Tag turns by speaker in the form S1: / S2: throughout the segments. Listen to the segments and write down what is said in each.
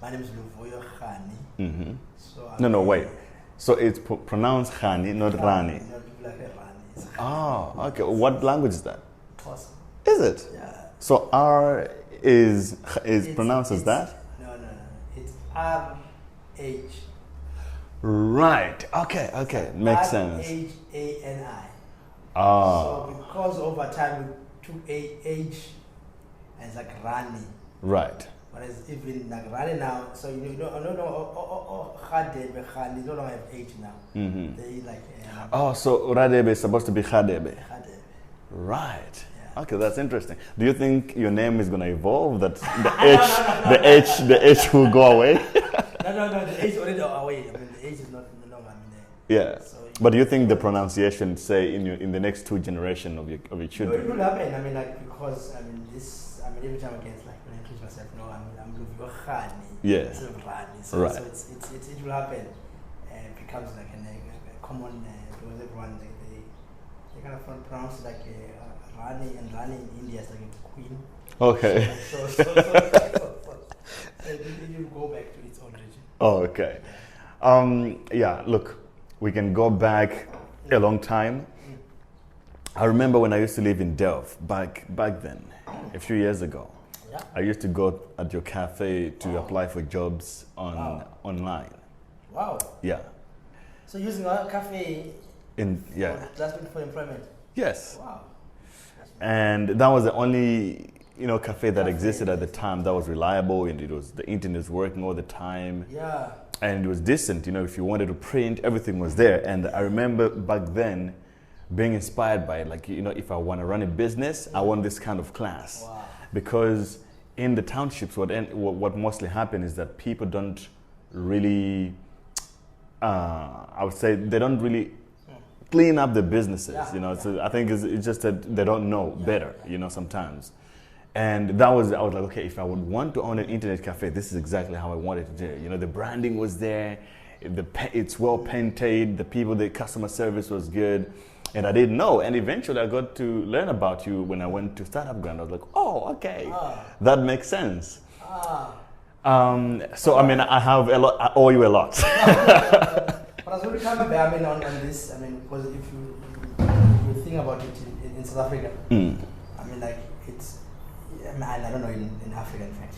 S1: My name is Luvuyo Rani.
S2: Mm-hmm.
S1: So
S2: No, wait. So it's pronounced Khani, not Rani.
S1: No, people like Rani. It's
S2: Oh, okay. What language is that?
S1: Xhosa.
S2: Is it?
S1: Yeah.
S2: So R is pronounced as that?
S1: No. It's RH.
S2: Right. Okay. Makes sense.
S1: RHANI.
S2: Ah.
S1: So because over time we took H and it's like Rani.
S2: Right.
S1: Whereas even like Rani now, so you know, Khadebe, Khali, no longer have H now.
S2: Mm-hmm.
S1: They like
S2: Oh, so Radebe is supposed to be Khadebe.
S1: Khadebe.
S2: Right.
S1: Yeah.
S2: Okay, that's interesting. Do you think your name is going to evolve? That the H will go away?
S1: No, the H already away. I mean, the H is not no longer
S2: Yeah.
S1: So,
S2: But do you think the pronunciation, say, in the next two generations of your children?
S1: It will happen. I mean, like because every time I get like when I introduce myself, I'm Luvuyo Rani.
S2: Yeah.
S1: Instead of Rani. So,
S2: Right.
S1: So it will happen. It becomes like a common because everyone they kind of pronounce it like Rani, and Rani in India is like a queen.
S2: Okay.
S1: So it will go back to its origin.
S2: Oh, okay. Yeah, look, we can go back a long time. I remember when I used to live in Delft back then, a few years ago.
S1: Yeah.
S2: I used to go at your cafe to apply for jobs online.
S1: Wow.
S2: Yeah.
S1: So using our cafe that's been for employment.
S2: Yes.
S1: Wow.
S2: And that was the only cafe that existed at the time that was reliable, and the internet was working all the time.
S1: Yeah.
S2: And it was decent, if you wanted to print, everything was there. And I remember back then being inspired by it, like, if I want to run a business, I want this kind of class.
S1: Wow.
S2: Because in the townships, what mostly happen is that people don't really, I would say, they don't really clean up the businesses, So I think it's just that they don't know better, sometimes. And I was like, okay, if I would want to own an internet cafe, this is exactly how I wanted to do it. The branding was there, it's well painted, the customer service was good, and I didn't know. And eventually I got to learn about you when I went to Startup Ground. I was like, oh, okay, that makes sense. So, I have a lot, I owe you a lot.
S1: But I was really coming back, on this, because if you think about it in South Africa, it's, I don't know in Africa, in fact.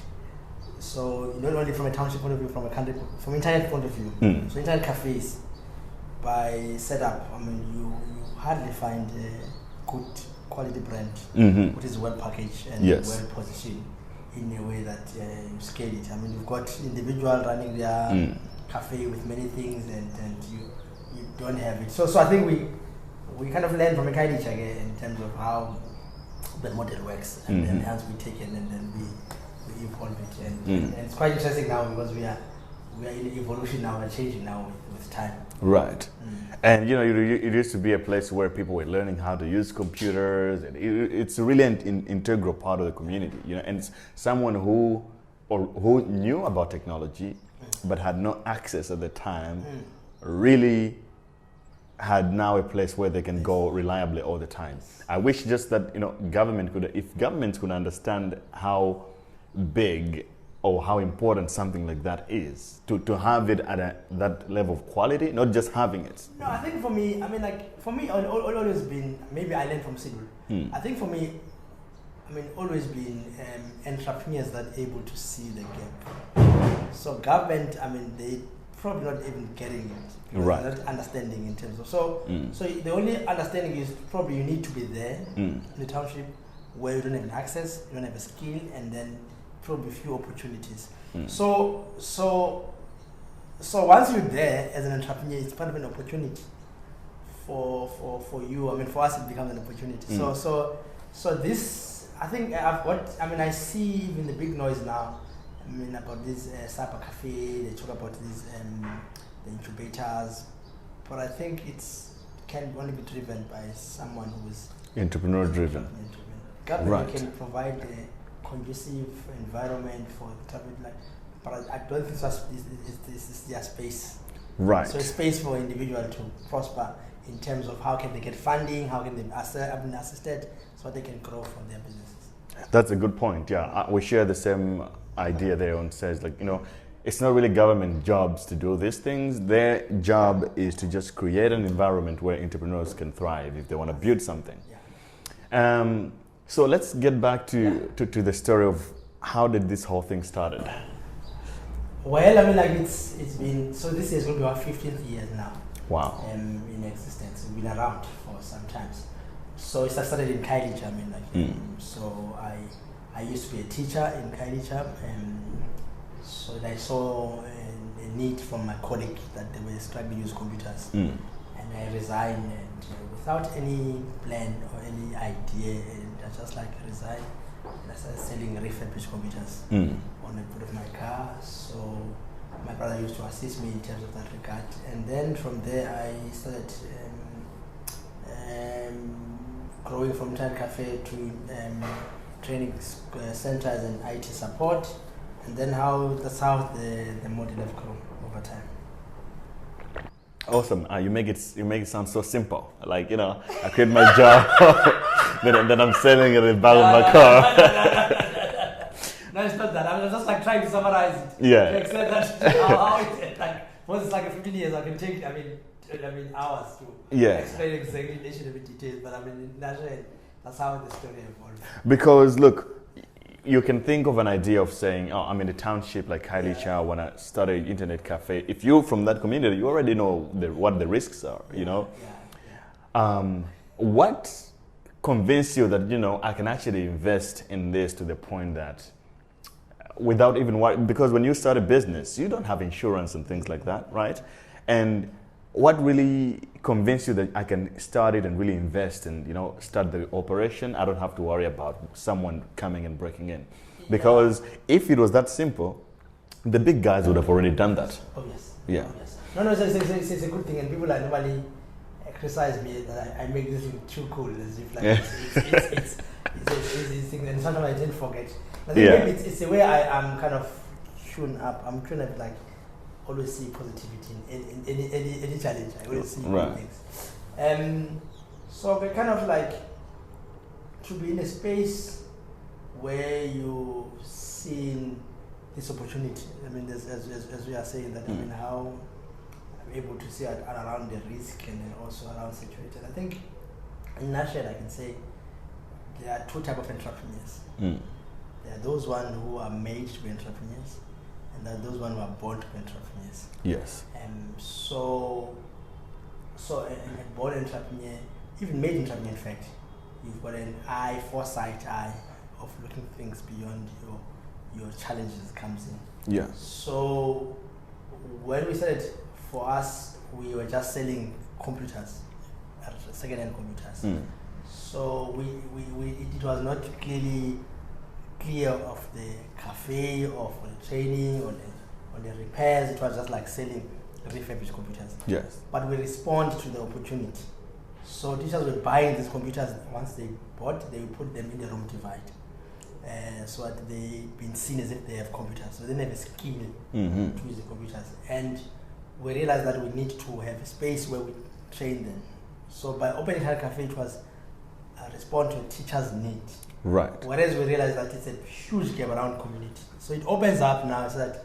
S1: So not only from a township point of view, from a country, from internet point of view. So internet cafes, by setup, you hardly find a good quality brand, which is well packaged and well positioned in a way that you scale it. You've got individual running their cafe with many things, and you don't have it. So I think we kind of learn from Khayelitsha in terms of how the model works, and then hence we take it and then we evolve it, and it's quite interesting now because we are in evolution now and changing now with time. Right.
S2: And it used to be a place where people were learning how to use computers, and it's really an integral part of the community. And it's someone who knew about technology but had no access at the time really had now a place where they can go reliably all the time. I wish just that if governments could understand how big or how important something like that is, to have it at that level of quality, not just having it.
S1: No, I think for me, always been, maybe I learned from Silulo. I think for me, always been entrepreneurs that are able to see the gap. So government, they probably not even getting it.
S2: Right.
S1: Not understanding in terms of so the only understanding is probably you need to be there in the township where you don't have access, you don't have a skill, and then probably few opportunities. So once you're there as an entrepreneur, it's part of an opportunity for you. For us it becomes an opportunity. So this, I think I see even the big noise now. About this cyber cafe, they talk about these the incubators, but I think can only be driven by someone who is
S2: entrepreneur driven.
S1: Government can provide a conducive environment for the type of but I don't think this is their space.
S2: Right.
S1: So it's space for individual to prosper in terms of how can they get funding, how can they be assisted, so they can grow from their businesses.
S2: That's a good point. Yeah, we share the same idea there. On says it's not really government jobs to do these things. Their job is to just create an environment where entrepreneurs can thrive if they want to build something. So let's get back to the story of how did this whole thing started.
S1: Well, I mean, like it's been, so this is going to be our 15th year now.
S2: Wow.
S1: In existence. We've been around for some time. So it started in Khayelitsha. I mean, like, so I used to be a teacher in Khayelitsha, so I saw a need from my colleague that they were struggling to use computers, and I resigned, and without any plan or any idea, and I just like resigned, and I started selling refurbished computers on the boot of my car. So my brother used to assist me in terms of that regard, and then from there I started growing from Time Cafe to training centers and IT support, and then that's how the model have grown over time.
S2: Awesome. You make it sound so simple. Like, I quit my job, then I'm selling it in the back of my car.
S1: No, it's not that. I'm just like trying to summarize it.
S2: Yeah.
S1: To explain that how it like once it's like 15 years, I can take I mean hours to explain exactly in a bit details. But I mean that's how the story evolved.
S2: Because look, you can think of an idea of saying, oh, I'm in a township like Khayelitsha, I want to start an internet cafe. If you're from that community, you already know what the risks are, What convinced you that, I can actually invest in this to the point that without even because when you start a business, you don't have insurance and things like that, right? And what really convinced you that I can start it and really invest and start the operation? I don't have to worry about someone coming and breaking in, because if it was that simple, the big guys would have already done that.
S1: Oh yes.
S2: Yeah.
S1: Oh, yes. No, it's a good thing, and people are normally criticize me that I make this thing too cool, as if like it's a thing, and sometimes I didn't forget. I think maybe it's the way I am kind of tuned up. I'm trying to like always see positivity in any challenge. I always see good things. So we're kind of like to be in a space where you seeing this opportunity. I mean, as we are saying that, I mean, how I'm able to see around the risk and then also around security. And I think in a nutshell, I can say there are two types of entrepreneurs. There are those ones who are made to be entrepreneurs, and there are those ones who are born to be entrepreneurs.
S2: Yes.
S1: So a born entrepreneur, even made entrepreneur, in fact, you've got an foresight eye of looking things beyond your challenges comes in.
S2: Yeah.
S1: So when we started, for us, we were just selling computers, second-hand computers. So it was not clear of the cafe or for the training or the repairs. It was just like selling refurbished computers.
S2: Yes.
S1: But we respond to the opportunity. So teachers were buying these computers. Once they bought, they would put them in the room divide, so that they've been seen as if they have computers. So they didn't have a skill to use the computers. And we realized that we need to have a space where we train them. So by opening Health Cafe, it was a response to a teacher's need.
S2: Right.
S1: Whereas we realized that it's a huge gap around community. So it opens up now so that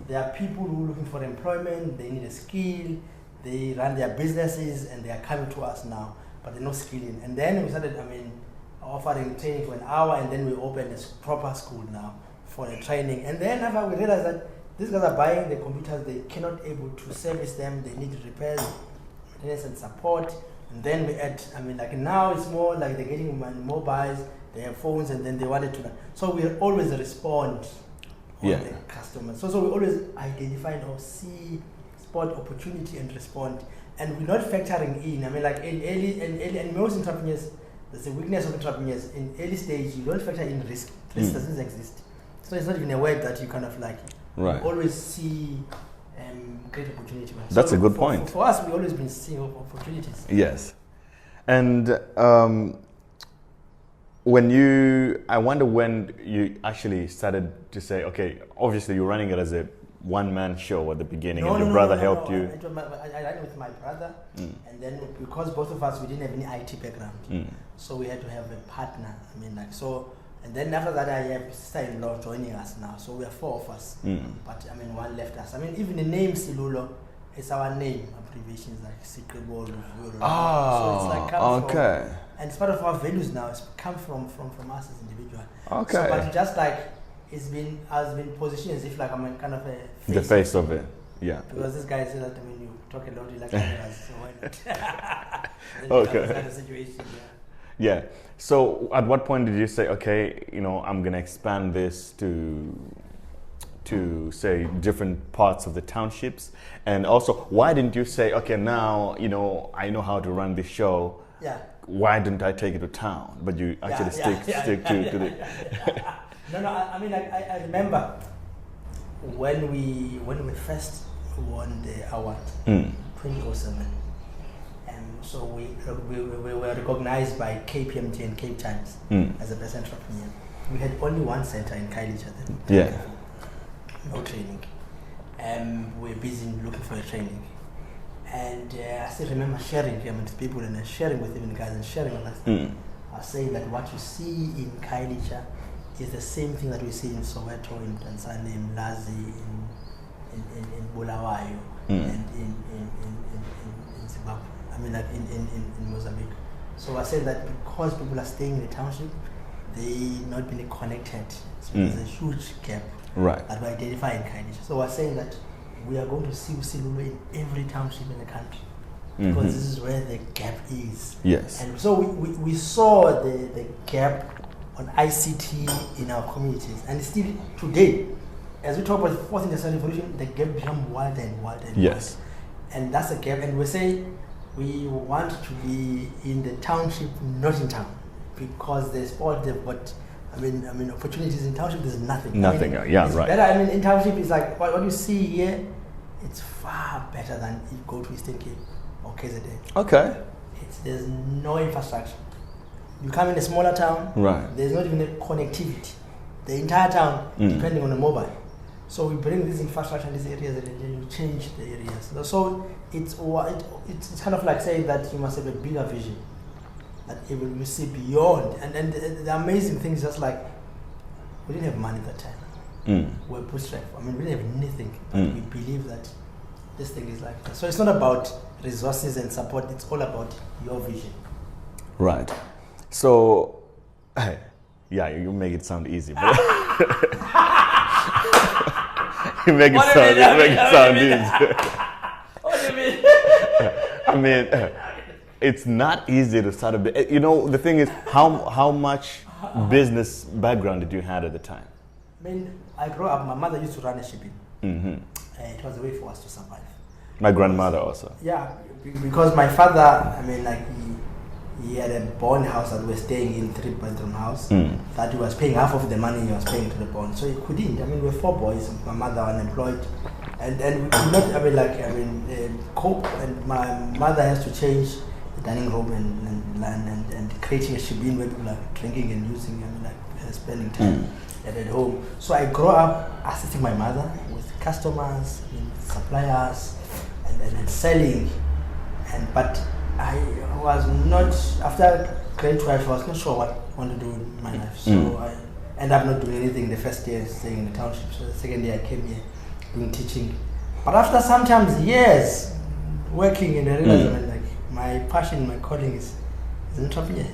S1: there are people who are looking for employment, they need a skill, they run their businesses, and they are coming to us now, but they're not skilling. And then we started, offering training for an hour, and then we opened a proper school now for the training. And then after we realized that these guys are buying the computers, they cannot able to service them, they need repairs, maintenance and support. And then we add, now it's more like they're getting mobiles, they have phones, and then they wanted to. So we always respond on the customers. So we always identify or see, spot opportunity and respond. And we're not factoring in. In early and most entrepreneurs, there's a weakness of entrepreneurs. In early stage, you don't factor in risk. Risk doesn't exist. So it's not even a word that you kind of like.
S2: Right.
S1: You always see great opportunity.
S2: That's a good point.
S1: For us, we've always been seeing opportunities.
S2: Yes. And I wonder when you actually started to say, okay, obviously you're running it as a one-man show at the beginning, and your brother helped you.
S1: I ran with my brother, and then because both of us, we didn't have any IT background, so we had to have a partner. So And then after that, I have sister-in-law joining us now. So we are 4 of us. But I mean, one left us. I mean, even the name Silulo is our name. Abbreviation is like Silulo Ulutho. So it's like come from, and it's part of our values now. It's come from us as individuals.
S2: Okay.
S1: So, but just like has been positioned as if like I'm kind of a face
S2: the face of it. Yeah.
S1: Because this guy said that I mean you talk a lot, you like cameras, so why not?
S2: Okay.
S1: That's kind of situation.
S2: Yeah. So at what point did you say, okay, you know, I'm gonna expand this to say different parts of the townships? And also, why didn't you say, okay, now, you know, I know how to run this show.
S1: Yeah.
S2: Why didn't I take it to town? But you actually stick to the.
S1: No. I mean, I remember when we first won the award, 2007. So we were recognized by KPMG and Cape Times as a best entrepreneur. We had only one center in Khayelitsha then.
S2: Yeah.
S1: No training. We were busy looking for a training. And I still remember sharing with people and sharing with even guys and sharing with us. I was saying that what you see in Khayelitsha is the same thing that we see in Soweto, in Tanzania, in Lazi, in Bulawayo, and in Zimbabwe. I mean, like in Mozambique. So I said that because people are staying in the township, they not being connected. So there's a huge gap that we identify in Khayelitsha. So I was saying that we are going to see Silulo in every township in the country because this is where the gap is.
S2: Yes.
S1: And so we saw the gap on ICT in our communities, and still today, as we talk about the fourth industrial revolution, the gap becomes wider and wider.
S2: Yes.
S1: And that's a gap, and we say we want to be in the township, not in town, because there's all the opportunities in township. There's nothing.
S2: Nothing.
S1: It's
S2: right.
S1: better. I mean, in township, it's like what you see here. It's far better than if you go to Eastern Cape or KZN.
S2: Okay.
S1: There's no infrastructure. You come in a smaller town.
S2: Right.
S1: There's not even a connectivity. The entire town depending on a mobile. So we bring this infrastructure in these areas and then you change the areas. So it's kind of like saying that you must have a bigger vision, that you see beyond. And then the amazing thing is just like we didn't have money at that time. We're bootstrapped. I mean, we didn't have anything, but we believe that this thing is like that. So it's not about resources and support. It's all about your vision.
S2: Right. So, yeah, you make it sound easy, but you make it sound easy.
S1: What do you mean?
S2: I mean, it's not easy to start a bit. You know, the thing is, how much business background did you have at the time?
S1: I mean, I grew up. My mother used to run a shipping. It was a way for us to survive.
S2: My grandmother also.
S1: Yeah, because my father, I mean, like he had a bond house that we were staying in, 3-bedroom house, that he was paying half of the money he was paying to the bond. So he couldn't. I mean, we were 4 boys, my mother unemployed. And we could not, cope. And my mother has to change the dining room and creating a shibin where people are drinking and using, spending time at home. So I grew up assisting my mother with customers, suppliers, and selling. But I was not, after grade 12, I was not sure what I want to do in my life. So I ended up not doing anything the first year staying in the township. So the second year I came here doing teaching. But after sometimes years working in the realized like my passion, my calling is entrepreneur.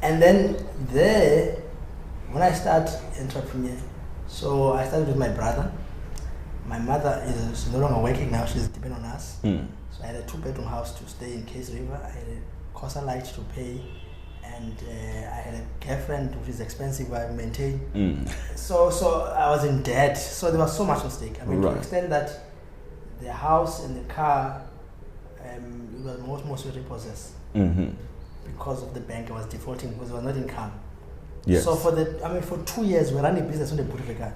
S1: And then there, when I start entrepreneur, so I started with my brother. My mother is no longer working now, she's depending on us. So I had a 2-bedroom house to stay in Case River. I had a Cosa Light to pay, and I had a girlfriend, which is expensive, I maintain. So I was in debt. So there was so much mistake. I mean, to the extent that the house and the car it was mostly repossessed because of the bank. I was defaulting because it was not income.
S2: Yes.
S1: So for 2 years we ran a business on the Bootlegard.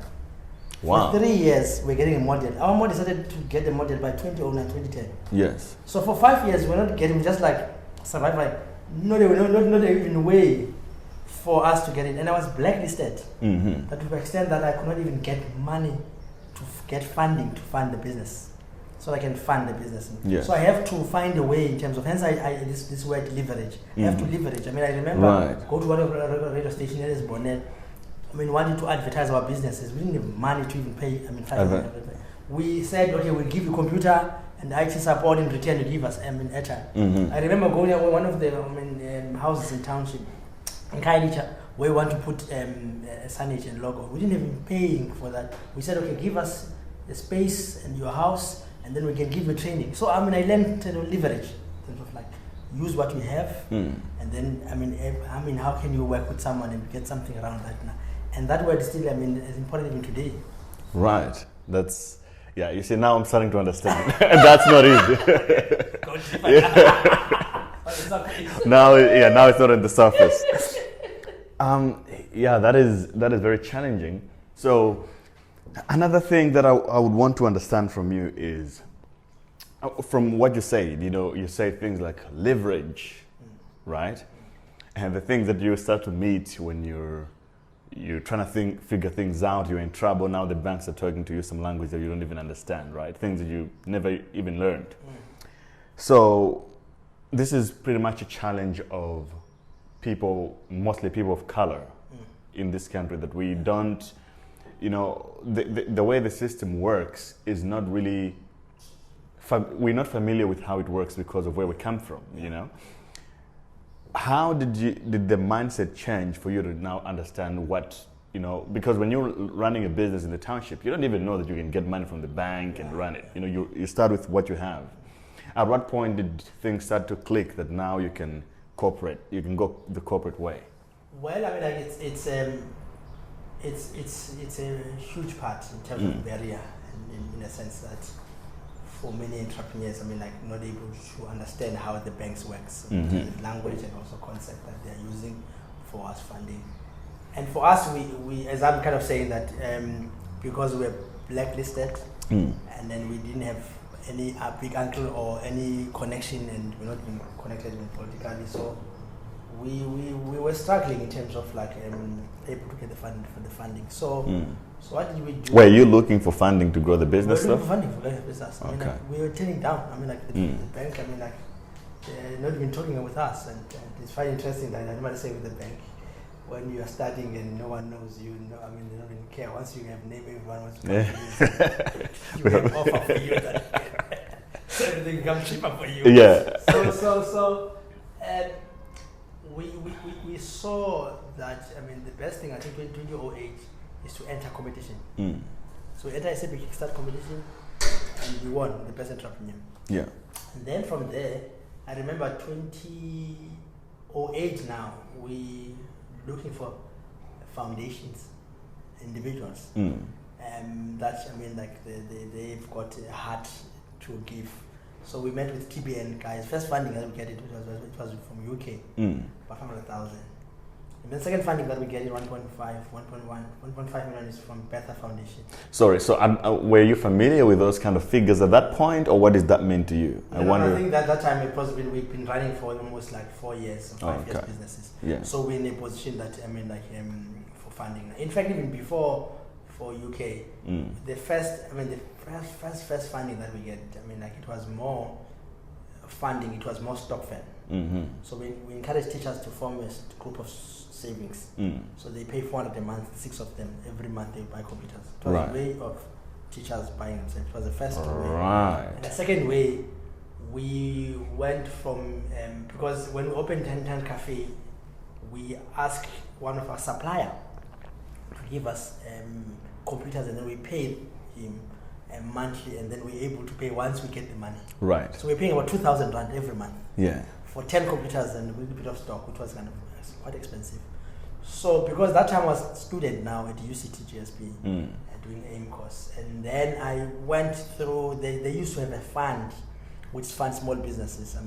S2: Wow.
S1: For 3 years we're getting a model. Our model started to get the model by 2009, 2010.
S2: Yes.
S1: So for 5 years we're not getting, just like survive, like not even a way for us to get it. And I was blacklisted. But to the extent that I could not even get money to get funding to fund the business. so I can fund the business.
S2: Yes.
S1: So I have to find a way in terms of, hence this word leverage. I have to leverage. I mean, I remember go to one of the radio station here is Bonnet. I mean, wanted to advertise our businesses. We didn't have money to even pay. I mean, we said, okay, we'll give you computer and IT support in return. You give us airtime. I remember going to one of the houses in Township in Khayelitsha, where we want to put a signage and logo. We didn't even paying for that. We said, okay, give us the space and your house, and then we can give you training. So I learned to leverage, in terms of like use what we have, and then how can you work with someone and get something around that now? And that word still is important even today.
S2: Right. That's you see, now I'm starting to understand. That's not easy. Now it's not on the surface. That is very challenging. So another thing that I would want to understand from you is, from what you said, you say things like leverage, right? And the things that you start to meet when you're trying to figure things out, you're in trouble. Now the banks are talking to you some language that you don't even understand, right? Things that you never even learned. So this is pretty much a challenge of people, mostly people of color in this country, that we don't, the way the system works is not really, we're not familiar with how it works because of where we come from, How did the mindset change for you to now understand what, because when you're running a business in the township, you don't even know that you can get money from the bank and run it. You start with what you have. At what point did things start to click that now you can go the corporate way?
S1: Well, it's a huge part in terms of barrier, in a sense that for many entrepreneurs, not able to understand how the banks works, the language and also concept that they're using for us funding. And for us, we as I'm kind of saying that because we're blacklisted, and then we didn't have any big uncle or any connection, and we're not even connected politically, so we were struggling in terms of able to get the funding. So what did we do?
S2: Were you looking for funding to grow the business?
S1: We were looking for funding for the business.
S2: Okay.
S1: We were turning down. The bank. They're not even talking with us, and it's very interesting that I never say with the bank, when you are starting and no one knows you, they don't even care. Once you have name, everyone wants to talk to you. You have offer for you that so everything becomes cheaper for you.
S2: Yeah.
S1: So we saw that the best thing I think in 2008 is to enter competition. So enter SAP Kickstart competition, and we won the best entrepreneur.
S2: Yeah.
S1: And then from there, I remember 2008 now, we looking for foundations, individuals. They've got a heart to give. So we met with TBN guys. First funding that we get it was from UK, about 500,000. And then second funding that we get it 1.5 million is from Betha Foundation.
S2: Sorry, so were you familiar with those kind of figures at that point, or what does that mean to you?
S1: I think that time we've been running for almost 4 years or 5 years businesses.
S2: Yeah.
S1: So we're in a position that for funding. In fact, even before for UK, the first funding that we get, it was more funding. It was more stock fund. So we encourage teachers to form a group of savings. So they pay 400 a month, 6 of them. Every month they buy computers. It was a way of teachers buying themselves. It was the first way.
S2: Right.
S1: And the second way, we went from, because when we opened didnt Cafe, we asked one of our supplier to give us computers, and then we paid him monthly, and then we're able to pay once we get the money.
S2: Right.
S1: So we're paying about 2,000 rand every month.
S2: Yeah.
S1: For 10 computers and a little bit of stock, which was quite expensive. So because that time I was a student now at UCT GSP, doing AIM course, and then I went through. They used to have a fund, which funds small businesses.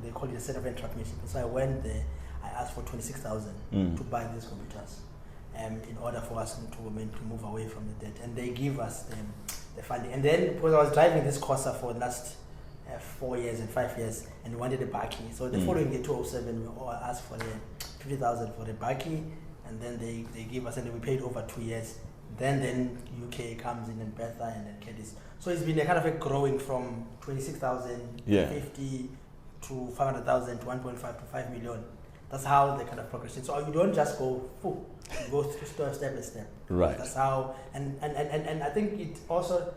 S1: They call it a center of entrepreneurship. So I went there. I asked for 26,000 to buy these computers, in order for us to move away from the debt, and they give us the funding. And then because I was driving this course for the last 4 years and 5 years, and we wanted a baki. So the following year, 2007, we all asked for the 50,000 for the baki, and then they gave us, and then we paid over 2 years. Then UK comes in and Bertha and then Kedis. So it's been a kind of a growing from 26,000 to 50 to 500,000 to 1.5 to 5 million. That's how the kind of progression. So you don't just go full. You go through step by step.
S2: Right.
S1: That's how, and I think it also,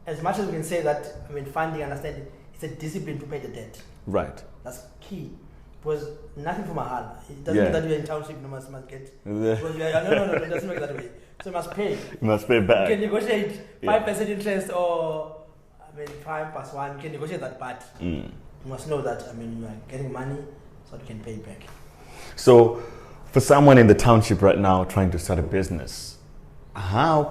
S1: as much as we can say that, I mean, funding, understanding, it's a discipline to pay the debt.
S2: Right.
S1: That's key. Because nothing from mahal. It doesn't mean that you're in township, you must get. No, it doesn't work that way. So you must pay.
S2: You must pay back.
S1: You can negotiate 5% interest or, I mean, 5+1. You can negotiate that, but you must know that, I mean, you are getting money so you can pay it back.
S2: So, for someone in the township right now trying to start a business, what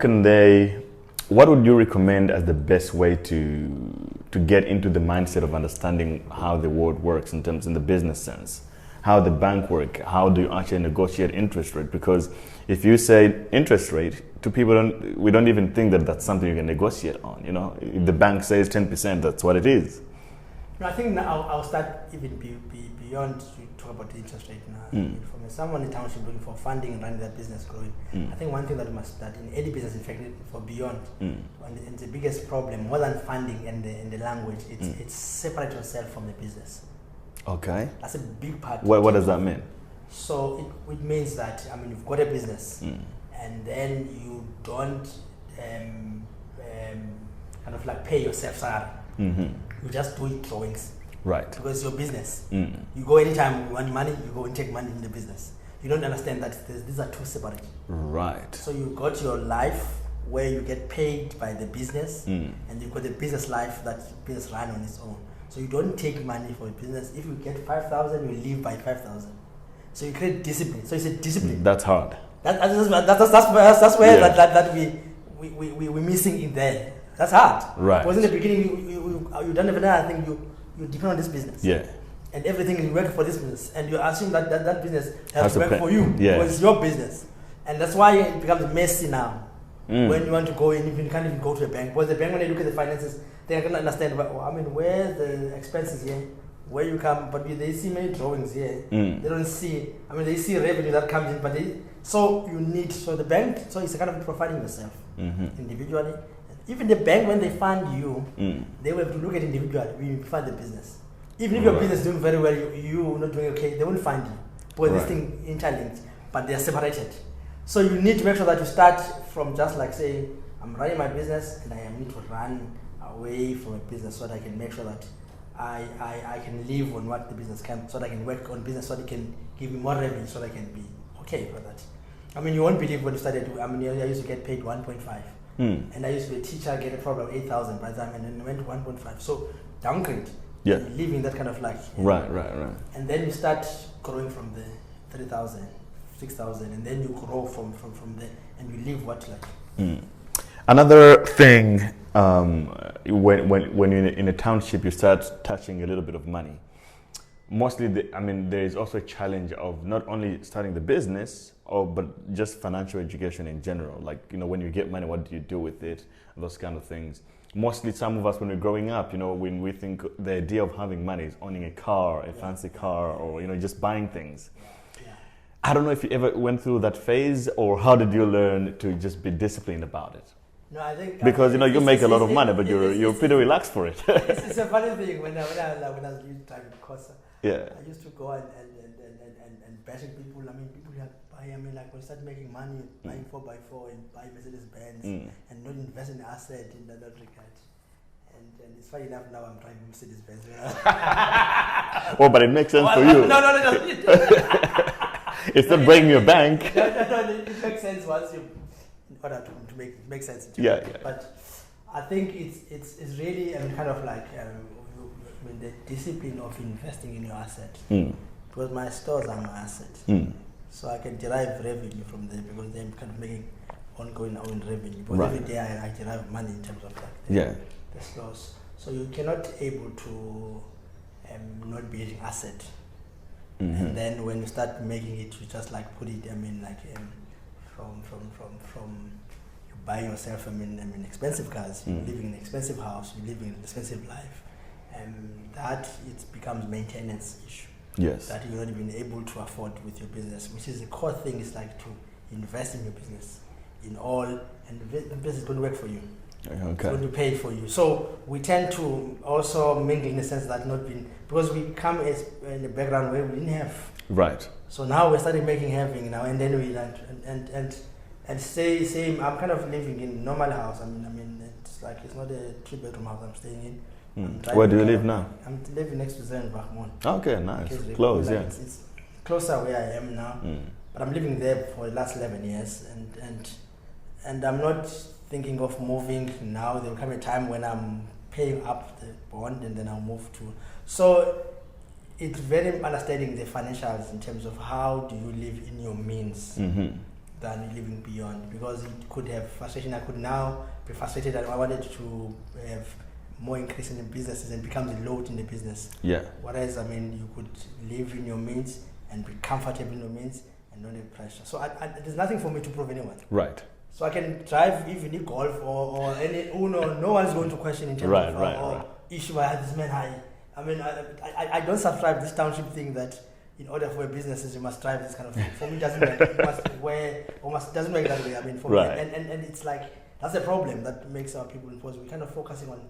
S2: would you recommend as the best way to get into the mindset of understanding how the world works in the business sense? How the bank work? How do you actually negotiate interest rate? Because if you say interest rate, to people, we don't even think that that's something you can negotiate on. You know, if the bank says 10%, that's what it is.
S1: No, I think now I'll start even beyond to talk about the interest rate now. From someone in township looking for funding and running their business growing, I think one thing that we must start in any business, in fact, for beyond, and the biggest problem, more than funding and the language, it's separate yourself from the business.
S2: Okay.
S1: That's a big part.
S2: What does that mean? So
S1: it means that, I mean, you've got a business, and then you don't kind of like pay yourself salary. You just do it drawings.
S2: Right.
S1: Because it's your business. You go anytime you want money, you go and take money in the business. You don't understand that these are two separate.
S2: Right.
S1: So you got your life where you get paid by the business, and you've got the business life that business run on its own. So you don't take money for a business. If you get 5,000, you live by 5,000. So you create discipline. So it's a discipline.
S2: That's hard.
S1: That's where that we're missing in there. That's hard.
S2: Right.
S1: Because in the beginning you don't even know. I think you depend on this business.
S2: Yeah.
S1: And everything you work for this business, and you assume that business has to work for you.
S2: Yeah.
S1: Because it's your business, and that's why it becomes messy now. When you want to go in, you can't even go to a bank. Because the bank, when they look at the finances, they can understand. I mean, where the expenses here, where you come, but they see many drawings here. They don't see. I mean, they see revenue that comes in, but the bank. So it's a kind of profiling yourself individually. Even the bank, when they fund you, they will have to look at individually when you fund the business. Even if your business is doing very well, you not doing okay, they won't fund you. Because this thing interlinked, but they are separated. So you need to make sure that you start from just like saying, I'm running my business and I need to run away from a business so that I can make sure that I can live on what the business can, so that I can work on business so that it can give me more revenue so that I can be okay for that. I mean, you won't believe when you started, I used to get paid 1.5. And I used to be a teacher, get a problem 8,000 by the time, and then I went to 1.5. So downgrade.
S2: Yeah.
S1: Living that kind of like.
S2: Right.
S1: And then you start growing from the 3,000, 6,000, and then you grow from there, and you live what like.
S2: Another thing, when you're in a township, you start touching a little bit of money. Mostly, there is also a challenge of not only starting the business, but just financial education in general. Like, when you get money, what do you do with it? Those kind of things. Mostly, some of us, when we're growing up, when we think the idea of having money is owning a car, a fancy car, or, just buying things. I don't know if you ever went through that phase, or how did you learn to just be disciplined about it?
S1: No, I think
S2: because you make a lot of money, but you're pretty relaxed for it.
S1: It's a funny thing when I was doing time in Kosa.
S2: Yeah.
S1: I used to go and bashing people. I mean, people have buy. I mean, like when you start making money, buying 4x4 and buy Mercedes Benz and not invest in asset in that regard. And it's funny enough now I'm trying Mercedes Benz.
S2: Well, but it makes sense for you.
S1: No.
S2: It's not breaking your bank.
S1: No, it makes sense once you, in order to make sense.
S2: Yeah.
S1: But I think it's really kind of like the discipline of investing in your asset. Because my stores are my asset. So I can derive revenue from them because they're kind of making ongoing own revenue. But every day I derive money in terms of the stores. So you cannot able to not be using asset. And then when you start making it, you just like put it, from you buy yourself, expensive cars, you're living in an expensive house, you're living an expensive life. That it becomes maintenance issue.
S2: Yes.
S1: That you're not even able to afford with your business, which is the core thing, is like to invest in your business in all and the business is going to work for you.
S2: Okay.
S1: It's going to pay for you. So we tend to also mingle in the sense that not being, because we come as in a background where we didn't have.
S2: Right.
S1: So now we're starting having now, and then we learned and same. I'm kind of living in normal house. I mean, it's like it's not a 3-bedroom house I'm staying in.
S2: Where do you live now?
S1: I'm living next to Zenbachmon.
S2: Okay, nice. Close, yeah.
S1: It's closer where I am now, but I'm living there for the last 11 years, and I'm not thinking of moving now. There will come a time when I'm paying up the bond, and then I'll move to. So it's very understanding the financials in terms of how do you live in your means than living beyond, because it could have frustration. I could now be frustrated that I wanted to have more increase in the businesses and becomes a load in the business.
S2: Yeah.
S1: Whereas, I mean, you could live in your means and be comfortable in your means and not have pressure. So there's nothing for me to prove anyone.
S2: Right.
S1: So I can drive even in golf or any Uno. No one's going to question in terms of issue I had this man high. I mean, I don't subscribe this township thing that in order for businesses you must drive this kind of thing. For me, it doesn't work. It doesn't work that way. I mean, for me, and it's like that's a problem that makes our people impose. We're kind of focusing on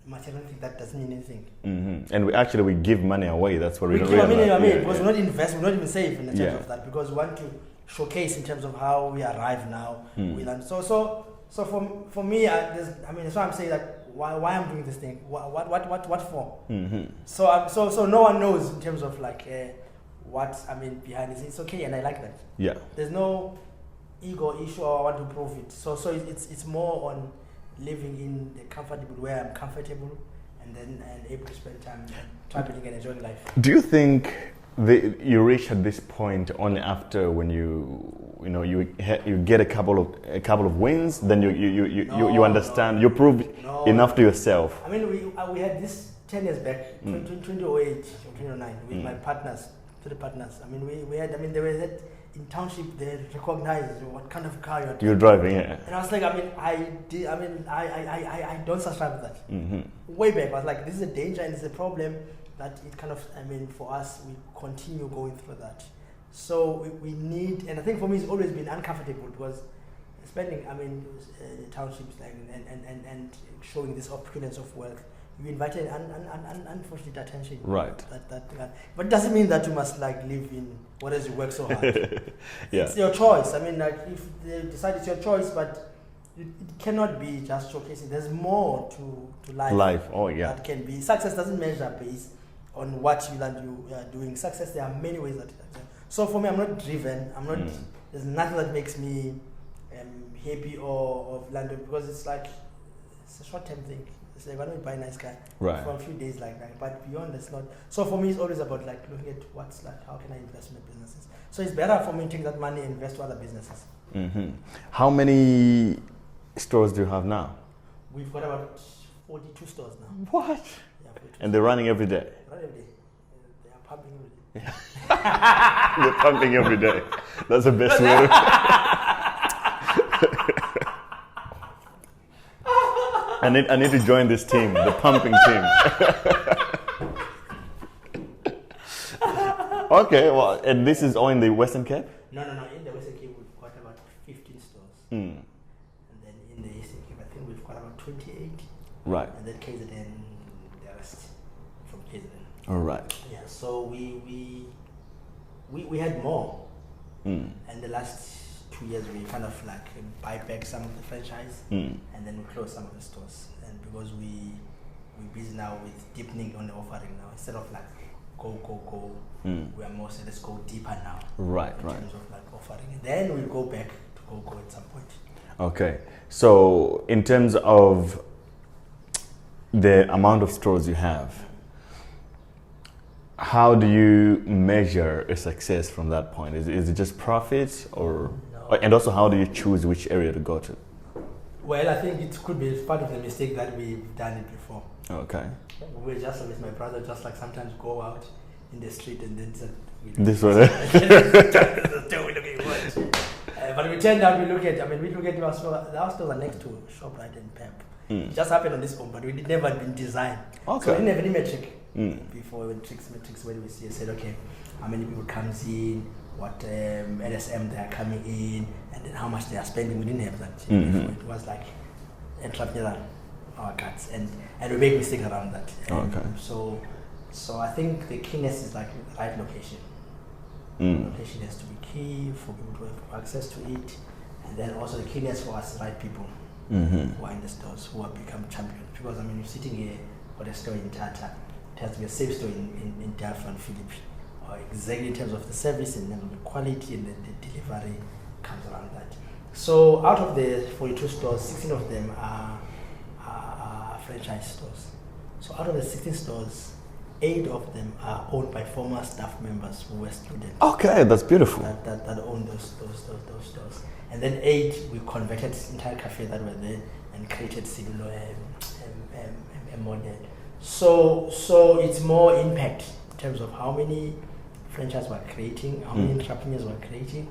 S1: material thing that doesn't mean anything. And
S2: we give money away. That's what we don't
S1: realize.
S2: Because
S1: we're not invest, we're not even save in terms of that, because we want to showcase in terms of how we arrive now. We learn. So for me, that's why I'm saying that why I'm doing this thing. What for? So no one knows in terms of like what I mean behind it. It's okay, and I like that.
S2: Yeah.
S1: There's no ego issue or I want to prove it. So it's more on living in the comfortable where I'm comfortable, and able to spend time traveling and enjoying life. Do
S2: you think you reach at this point only after when you get a couple of wins, then you understand, you prove enough to yourself?
S1: I mean, we had this 10 years back, 2008 or 2009, with my partners, 3 partners. I mean, we had. I mean, they were that. In Township, they recognized what kind of car
S2: you're driving. Yeah.
S1: And I was like, I don't subscribe to that. Way back, I was like, this is a danger and it's a problem that it kind of, for us, we continue going through that. So we need, and I think for me, it's always been uncomfortable because spending, the townships and showing this opulence of wealth. You invited unfortunate attention.
S2: Right.
S1: But it doesn't mean that you must live in whatever you work so hard.
S2: Yeah.
S1: It's your choice. If they decide it's your choice, but it cannot be just showcasing. There's more to life.
S2: Oh yeah.
S1: That can be. Success doesn't measure based on what you are doing. Success, there are many ways that. So for me, I'm not driven. I'm not. There's nothing that makes me happy or London, because it's like it's a short-term thing. It's like, why don't we buy a nice car for a few days like that? But beyond that's not. So for me, it's always about like looking at what's like, how can I invest in my businesses? So it's better for me to take that money and invest to other businesses.
S2: How many stores do you have now?
S1: We've got about 42 stores now.
S2: What?
S1: Yeah,
S2: and they're running every day?
S1: Running every day. They are pumping every day.
S2: They're pumping every day. That's the best way to... I need to join this team, the pumping team. Okay, well, and this is all in the Western Cape?
S1: No. In the Western Cape, we've got about 15 stores. And then in the Eastern Cape, I think we've got about 28.
S2: Right.
S1: And then KZN, the rest from KZN.
S2: All right.
S1: Yeah, so we had more. And the last 2 years we kind of like buy back some of the franchise and then we close some of the stores, and because we're busy now with deepening on the offering now, instead of like go we are more let's go deeper now, in terms of like offering, and then we'll go back to go at some point. Okay,
S2: so in terms of the amount of stores you have, how do you measure a success from that point? Is it just profits or? No. And also, how do you choose which area to go to?
S1: Well, I think it could be part of the mistake that we've done it before.
S2: Okay.
S1: We're just with my brother, just like sometimes go out in the street and then
S2: this one.
S1: But we turned out we look at our store. Our stores are next to ShopRite and Pep. It just happened on this home, but we never been designed.
S2: Okay.
S1: So we didn't have any metric before. Metrics where we see said, okay, how many people comes in, what LSM they are coming in, and then how much they are spending. We didn't have that. It was like entrepreneurial, our cuts, and we make mistakes around that. So I think the keyness is like the right location. Location has to be key for people to have access to it, and then also the keyness for us, right people who are in the stores, who have become champions. Because I mean, you're sitting here got a store in Tata, it has to be a safe store in Delft and Philippe, or exactly in terms of the service and then the quality and the delivery comes around that. So out of the 42 stores, 16 of them are franchise stores. So out of the 16 stores, 8 of them are owned by former staff members who were students.
S2: Okay, that's beautiful.
S1: That own those stores. And then 8, we converted this entire cafe that were there and created Silulo a model. So it's more impact in terms of how many franchises we're creating, how many entrepreneurs we're creating,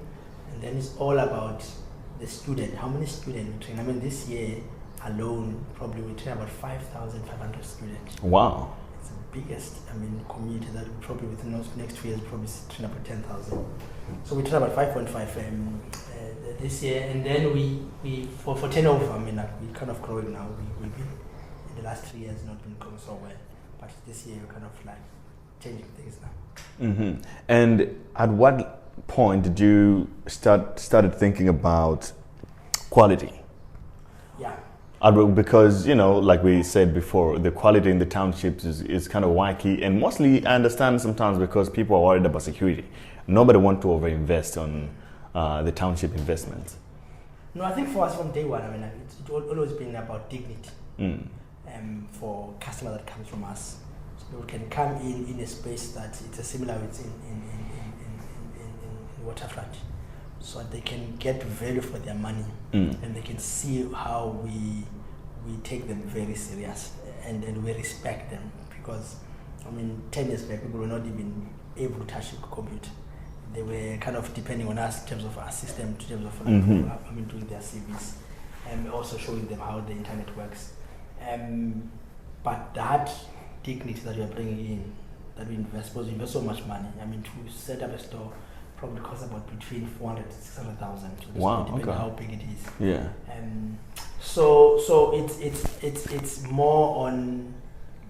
S1: and then it's all about the student. How many students we train? I mean, this year alone, probably we train about 5,500 students.
S2: Wow.
S1: It's the biggest, community that we probably within the next 2 years probably train about 10,000. So we train about 5.5 this year, and then we for turnover, we kind of growing now. We've been in the last 3 years not been going so well, but this year we're kind of like changing things now.
S2: And at what point did you started thinking about quality?
S1: Yeah.
S2: Because, like we said before, the quality in the townships is kind of wacky, and mostly I understand sometimes because people are worried about security. Nobody wants to overinvest on the township investments.
S1: No, I think for us from day one, it's always been about dignity for customer that comes from us. So people can come in a space that it's a similar it's in waterfront, so they can get value for their money, and they can see how we take them very serious and we respect them, because 10 years back people were not even able to touch a computer. They were kind of depending on us in terms of our system, in terms of doing their CVs, and also showing them how the internet works. But that dignity that we are bringing in, that we invest, because we invest so much money. To set up a store probably costs about between 400 to 600,000.
S2: Wow,
S1: depending on how big it is.
S2: Yeah.
S1: So it's more on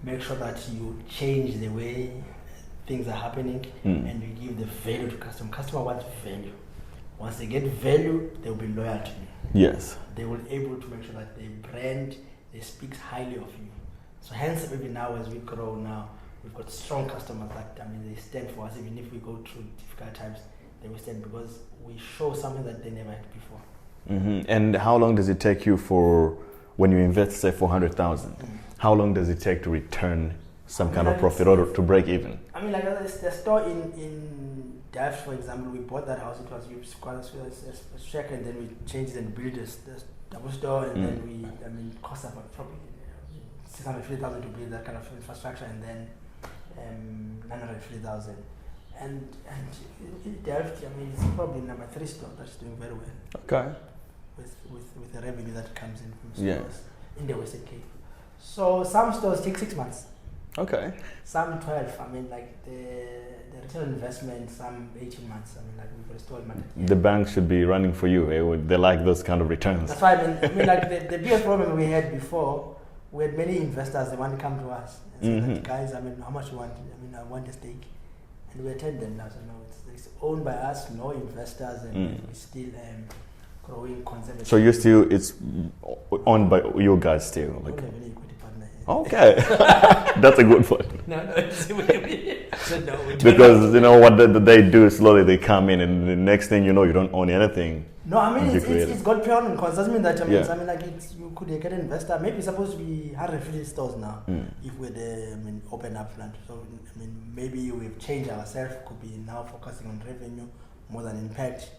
S1: make sure that you change the way things are happening, and you give the value to customer. Customer wants value. Once they get value, they will be loyal to you.
S2: Yes.
S1: They will be able to make sure that the brand, they speak highly of you. So hence, maybe now as we grow now, we've got strong customers that they stand for us. Even if we go through difficult times, they will stand because we show something that they never had before.
S2: And how long does it take you for, when you invest, say, 400,000, how long does it take to return some kind of profit or to break even?
S1: The store in Delft, for example, we bought that house. It was a shack, and then we changed it and built this double store, and then it cost about probably 650,000 to build that kind of infrastructure, and then 950,000. And Delft, it's probably number 3 store that's doing very well. Okay. With the revenue that comes in from stores in the Western Cape. So some stores take 6 months.
S2: Okay.
S1: Some 12. The return on investment, some 18 months. We've restored money.
S2: The bank should be running for you. They like those kind of returns.
S1: That's why the biggest problem we had before, we had many investors. They want to come to us and say, guys, how much you want? I want a stake, and we attend them now. So no, it's owned by us, no investors, and we still growing conservative.
S2: So it's owned by you guys still.
S1: We don't have any equity partner.
S2: Okay, that's a good point.
S1: No,
S2: because what they do slowly, they come in, and the next thing you know, you don't own anything.
S1: No, it's got beyond because doesn't mean that you could get an investor. Maybe it's supposed to be 150 stores now. If we're there, open up land. So maybe we've changed ourselves. Could be now focusing on revenue more than impact.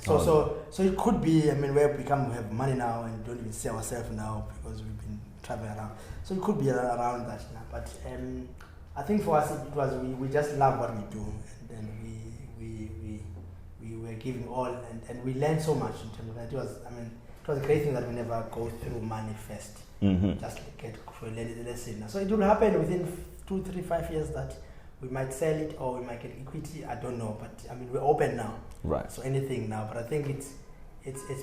S1: So it could be where we have money now and don't even see ourselves now because we've been traveling around. So it could be around that now. But I think for us it was we just love what we do, and then we were giving all, and we learned so much in terms of that. It was a great thing that we never go through money first. Just get for a lesson. So it will happen within 2, 3, 5 years that We might sell it or we might get equity. I don't know, but I mean we're open now.
S2: Right.
S1: So anything now, but I think it's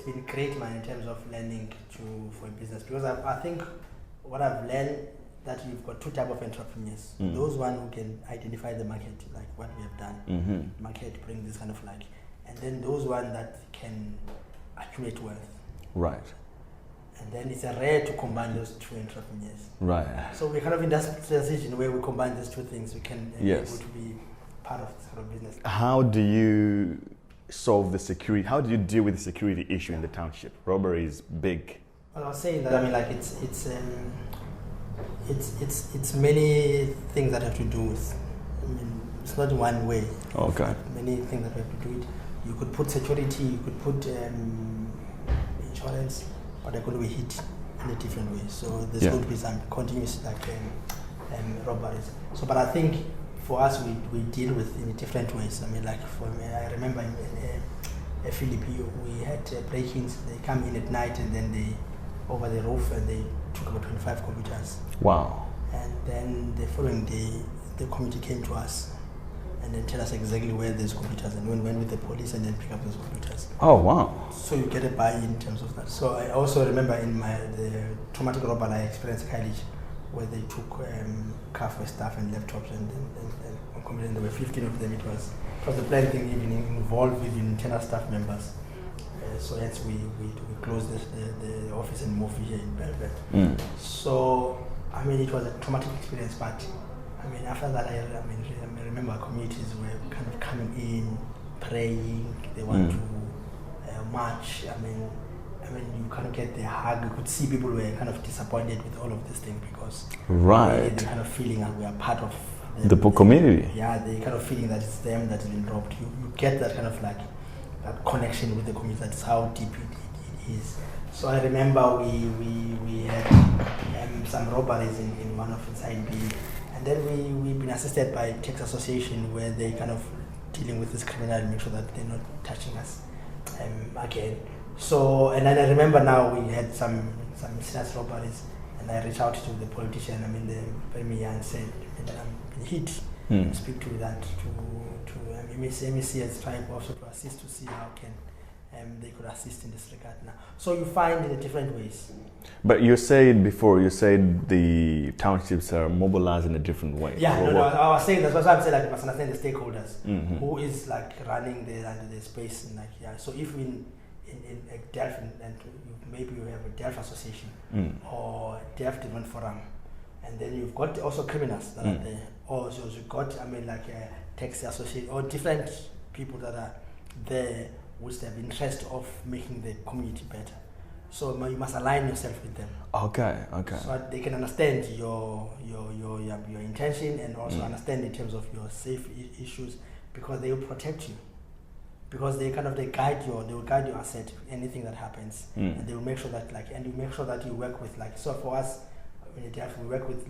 S1: been great, man, in terms of learning for a business, because I think what I've learned that you've got two types of entrepreneurs. Those one who can identify the market, like what we have done, market, bring this kind of like, and then those one that can accumulate wealth.
S2: Right.
S1: And then it's a rare to combine those two entrepreneurs.
S2: Right.
S1: So we're kind of in that transition where we combine these two things. We can be able to be part of this kind of business. How
S2: do you solve the security? How do you deal with the security issue in the township? Robbery is big.
S1: Well, I was saying that, I mean, like it's many things that have to do with. I mean, it's not one way.
S2: Okay.
S1: Many things that have to do it. You could put security. You could put insurance, but they're going to be hit in a different way. So there's going to be some continuous like robberies. So, but I think for us, we deal with in different ways. I mean, like for me, I remember in Philippines, we had break-ins. They come in at night and then they over the roof and they took about 25 computers.
S2: Wow.
S1: And then the following day, the committee came to us and then tell us exactly where there's computers, and we went with the police and then pick up those computers.
S2: Oh, wow.
S1: So you get a buy-in in terms of that. So I also remember in the traumatic robbery I experienced Khayelitsha, where they took café staff and laptops and computers, and there were 15 of them. It was the plan thing even involved even internal staff members. So hence we closed the office and moved here in Belvedere. So I mean it was a traumatic experience, but I mean after that I remember communities were kind of coming in, praying. They want to march. I mean you kind of get the hug. You could see people were kind of disappointed with all of this thing because they're kind of feeling that we are part of
S2: the community.
S1: Yeah, they kind of feeling that it's them that's been robbed. You get that kind of like that connection with the community. That's how deep it is. So I remember we had some robberies in one of inside B, and then we've been assisted by Tax Association where they kind of dealing with this criminal and make sure that they're not touching us again. So and then I remember now we had some serious robberies, and I reached out to the politician, the premier, and said that I'm hit. Speak to that to MEC has tried also to assist to see how can they could assist in this regard now. So you find in different ways.
S2: But you said the townships are mobilized in a different way.
S1: Yeah, I was saying that's what I'm saying. Like you must understand the stakeholders who is like running the space and like So if in Delft and maybe you have a Delft association or Delft Development Forum, and then you've got also criminals that are there. Also you've got like a taxi association or different people that are there which have interest of making the community better. So you must align yourself with them. Okay. So that they can understand your intention and also understand in terms of your safe issues, because they will protect you. Because they will guide your asset, anything that happens, and they will make sure that and you make sure that you work with so for us, we work with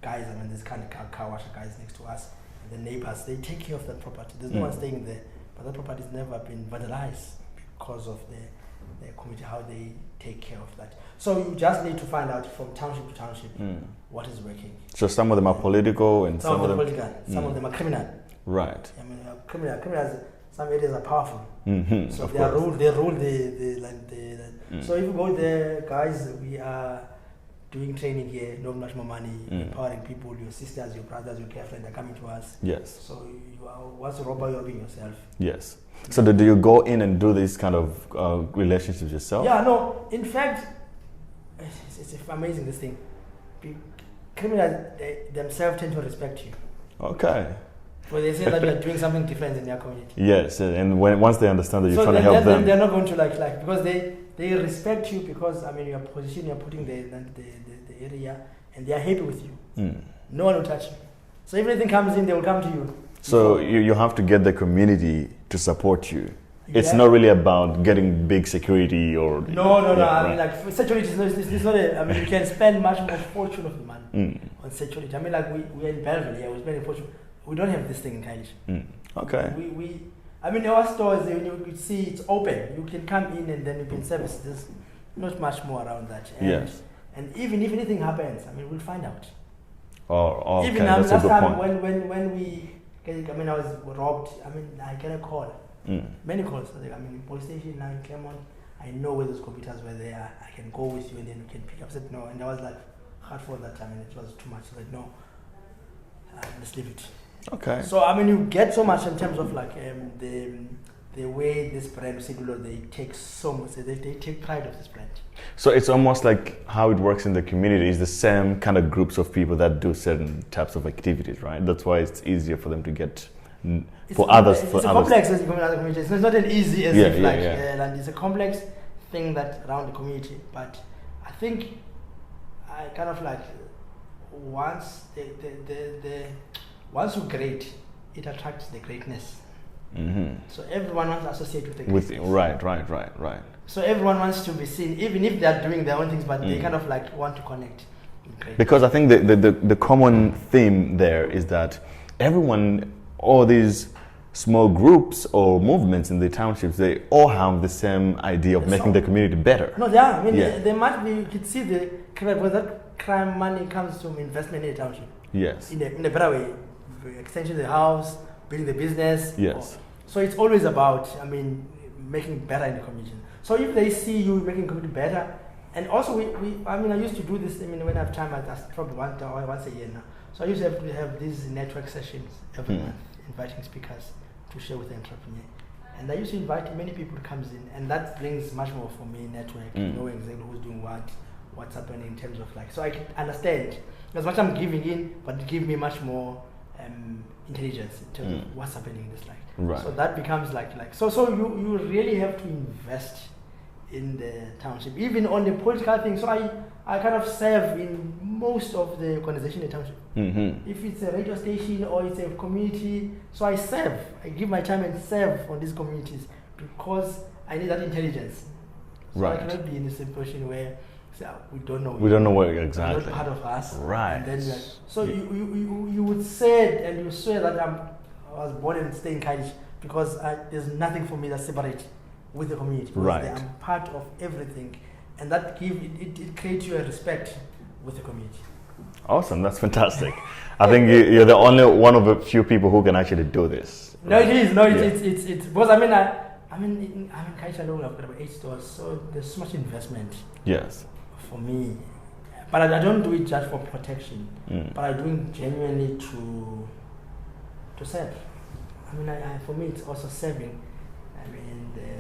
S1: guys. There's kind of car washer guys next to us, and the neighbors, they take care of that property. There's no one staying there, but that property has never been vandalized because of the community, how they take care of that. So you just need to find out from township to township what is working.
S2: So some of them are political and some of them political,
S1: some of them are criminal.
S2: Right.
S1: Criminals. Some areas are powerful, so they rule the land. So if you go there, guys, we are doing training here, no much more money, empowering people, your sisters, your brothers, your girlfriend are coming to us.
S2: Yes.
S1: So once a robber, you're robbing yourself.
S2: Yes. So do you go in and do these kind of relationships yourself?
S1: Yeah, no. In fact, it's amazing, this thing. Criminals themselves tend to respect you.
S2: Okay.
S1: Well, they say that you are doing something different in their community.
S2: Yes, and once they understand that you're trying to help them,
S1: they're not going to because they respect you because your position, you're putting the area, and they are happy with you. No one will touch you. So if anything comes in, they will come to you.
S2: So you have to get the community to support you. Yeah. It's not really about getting big security or
S1: no. Right. Security is not you can spend much more fortune of money on security. We are in Belvedere, we spend a fortune. We don't have this thing in Khayelitsha.
S2: Okay.
S1: Our stores, you could see it's open. You can come in and then you can service. There's not much more around that. And,
S2: yes.
S1: And even if anything happens, we'll find out.
S2: Oh, okay,
S1: even
S2: that's
S1: last
S2: a good
S1: time
S2: point.
S1: when I was robbed, I get a call. Many calls. In police station now in Claremont, I know where those computers were there. I can go with you and then we can pick up. I said no, and I was like hard for that time, and it was too much. I said no, let's leave it.
S2: Okay.
S1: So you get so much in terms of like the way this brand Silulo, they take so much. They take pride of this brand.
S2: So it's almost like how it works in the community is the same kind of groups of people that do certain types of activities, right? That's why it's easier for them to get others.
S1: It's a complex as in other communities. It's not as easy as and it's a complex thing that around the community. But I think I kind of like once once you great, it attracts the greatness. Mm-hmm. So everyone wants to associate with the greatness. Right. So everyone wants to be seen, even if they are doing their own things, but they kind of like want to connect with greatness.
S2: Because I think the common theme there is that everyone, all these small groups or movements in the townships, they all have the same idea of making the community better.
S1: No, they are. They might be. You could see the crime, where that crime money comes from investment in the township.
S2: Yes.
S1: In a better way, extension of the house, building the business.
S2: Yes.
S1: So it's always about, making better in the community. So if they see you making the community better, and also I used to do this. When I have time, I probably once a year now. So I used to have these network sessions every month, inviting speakers to share with the entrepreneur. And I used to invite many people to come in, and that brings much more for me, network, knowing exactly who's doing what's happening in terms of like, so I can understand as much I'm giving in, but it gives me much more intelligence in terms of what's happening in this life.
S2: Right.
S1: So that becomes so you really have to invest in the township, even on the political thing. So I kind of serve in most of the organization in the township. Mm-hmm. If it's a radio station or it's a community, so I serve. I give my time and serve on these communities because I need that intelligence. So I cannot be in a situation where we don't know.
S2: We don't know what exactly.
S1: Not part of us.
S2: Right.
S1: And then you would say and you swear that I was born and stay in Khayelitsha because there's nothing for me that's separate with the community.
S2: Right.
S1: I'm part of everything, and that it creates you a respect with the community.
S2: Awesome, that's fantastic. I think you're the only one of a few people who can actually do this.
S1: No, it is. No, it's because I'm in Khayelitsha alone. I've got about 8 stores, so there's so much investment.
S2: Yes.
S1: For me, but I don't do it just for protection. But I do it genuinely to serve. For me, it's also serving.